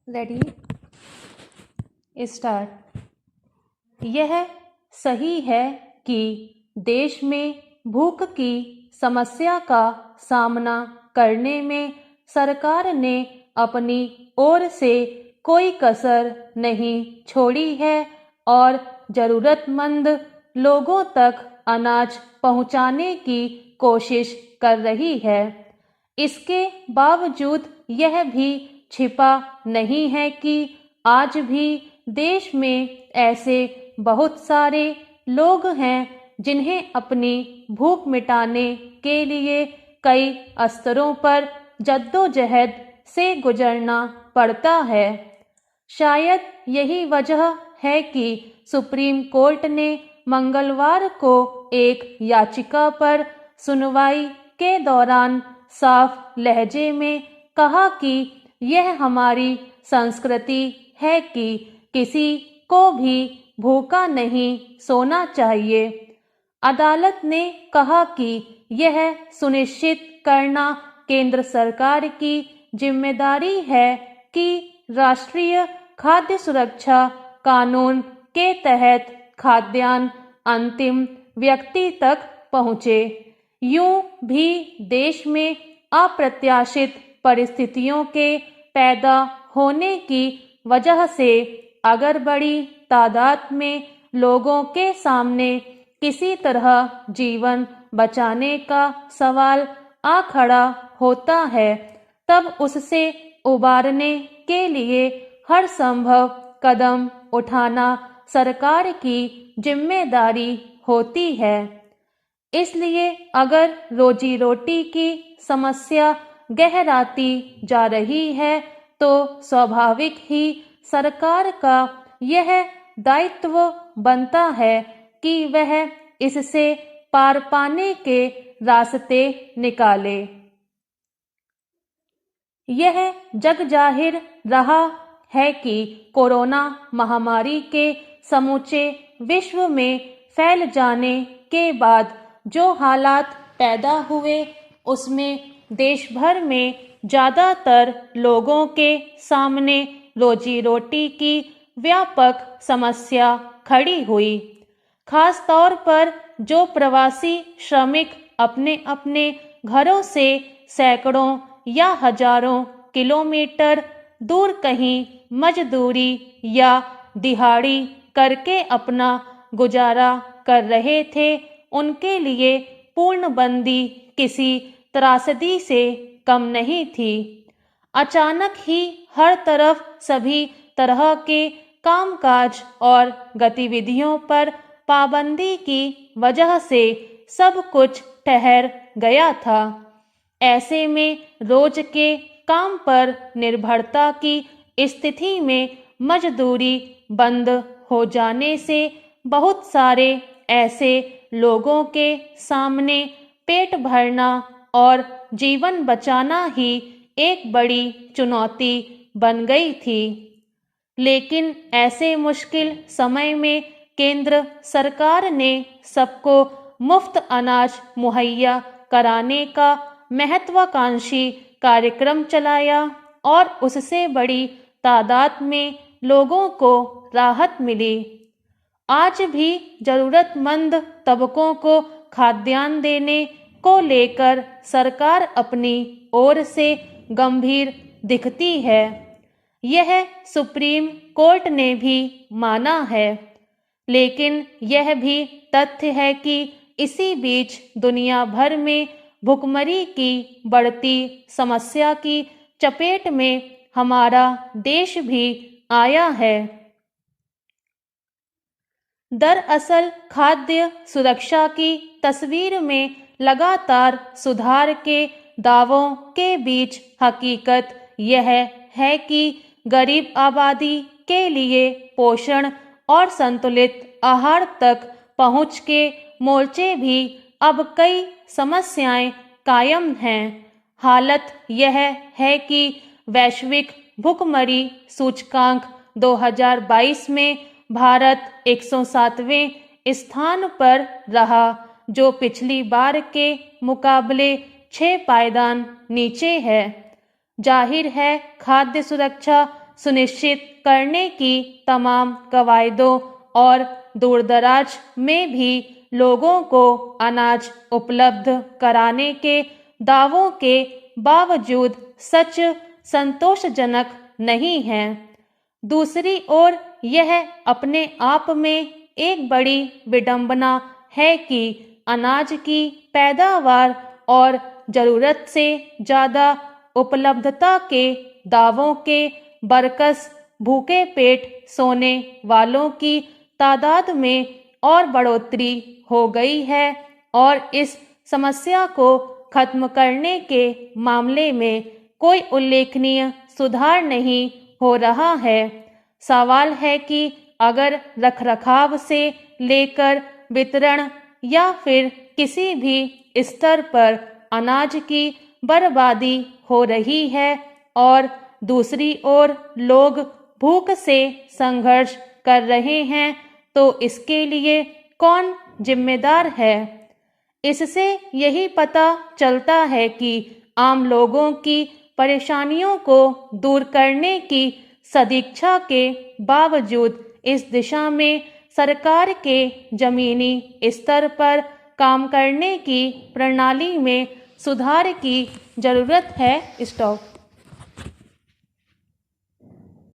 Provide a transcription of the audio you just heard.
Ready start. यह सही है कि देश में भूख की समस्या का सामना करने में सरकार ने अपनी ओर से कोई कसर नहीं छोड़ी है और ज़रूरतमंद लोगों तक अनाज पहुंचाने की कोशिश कर रही है। इसके बावजूद यह भी छिपा नहीं है कि आज भी देश में ऐसे बहुत सारे लोग हैं जिन्हें अपनी भूख मिटाने के लिए कई स्तरों पर जद्दोजहद से गुजरना पड़ता है। शायद यही वजह है कि सुप्रीम कोर्ट ने मंगलवार को एक याचिका पर सुनवाई के दौरान साफ लहजे में कहा कि यह हमारी संस्कृति है कि किसी को भी भूखा नहीं सोना चाहिए। अदालत ने कहा कि यह सुनिश्चित करना केंद्र सरकार की जिम्मेदारी है कि राष्ट्रीय खाद्य सुरक्षा कानून के तहत खाद्यान्न अंतिम व्यक्ति तक पहुँचे। यूं भी देश में अप्रत्याशित परिस्थितियों के पैदा होने की वजह से अगर बड़ी तादाद में लोगों के सामने किसी तरह जीवन बचाने का सवाल आ खड़ा होता है, तब उससे उबारने के लिए हर संभव कदम उठाना सरकार की जिम्मेदारी होती है। इसलिए अगर रोजी रोटी की समस्या गहराती जा रही है तो स्वाभाविक ही सरकार का यह दायित्व बनता है कि वह इससे पार पाने के रास्ते निकाले। यह जग जाहिर रहा है कि कोरोना महामारी के समूचे विश्व में फैल जाने के बाद जो हालात पैदा हुए उसमें देश भर में ज़्यादातर लोगों के सामने रोजी रोटी की व्यापक समस्या खड़ी हुई। खास तौर पर जो प्रवासी श्रमिक अपने अपने घरों से सैकड़ों या हजारों किलोमीटर दूर कहीं मजदूरी या दिहाड़ी करके अपना गुजारा कर रहे थे, उनके लिए पूर्णबंदी किसी त्रासदी से कम नहीं थी। अचानक ही हर तरफ सभी तरह के कामकाज और गतिविधियों पर पाबंदी की वजह से सब कुछ ठहर गया था। ऐसे में रोज के काम पर निर्भरता की स्थिति में मजदूरी बंद हो जाने से बहुत सारे ऐसे लोगों के सामने पेट भरना और जीवन बचाना ही एक बड़ी चुनौती बन गई थी। लेकिन ऐसे मुश्किल समय में केंद्र सरकार ने सबको मुफ्त अनाज मुहैया कराने का महत्वाकांक्षी कार्यक्रम चलाया और उससे बड़ी तादाद में लोगों को राहत मिली। आज भी जरूरतमंद तबकों को खाद्यान्न देने को लेकर सरकार अपनी ओर से गंभीर दिखती है। यह सुप्रीम कोर्ट ने भी माना है। लेकिन यह भी तथ्य है कि इसी बीच दुनिया भर में भुखमरी की बढ़ती समस्या की चपेट में हमारा देश भी आया है। दरअसल खाद्य सुरक्षा की तस्वीर में लगातार सुधार के दावों के बीच हकीकत यह है कि गरीब आबादी के लिए पोषण और संतुलित आहार तक पहुंच के मोर्चे भी अब कई समस्याएं कायम हैं। हालत यह है कि वैश्विक भुखमरी सूचकांक 2022 में भारत 107वें स्थान पर रहा, जो पिछली बार के मुकाबले 6 पायदान नीचे है। जाहिर है खाद्य सुरक्षा सुनिश्चित करने की तमाम कवायदों और दूरदराज में भी लोगों को अनाज उपलब्ध कराने के दावों के बावजूद सच संतोषजनक नहीं है। दूसरी ओर यह अपने आप में एक बड़ी विडंबना है कि अनाज की पैदावार और जरूरत से ज़्यादा उपलब्धता के दावों के बरकस भूखे पेट सोने वालों की तादाद में और बढ़ोतरी हो गई है और इस समस्या को खत्म करने के मामले में कोई उल्लेखनीय सुधार नहीं हो रहा है। सवाल है कि अगर रखरखाव से लेकर वितरण या फिर किसी भी स्तर पर अनाज की बर्बादी हो रही है और दूसरी ओर लोग भूख से संघर्ष कर रहे हैं, तो इसके लिए कौन जिम्मेदार है? इससे यही पता चलता है कि आम लोगों की परेशानियों को दूर करने की सदिच्छा के बावजूद इस दिशा में सरकार के जमीनी स्तर पर काम करने की प्रणाली में सुधार की जरूरत है। स्टॉप।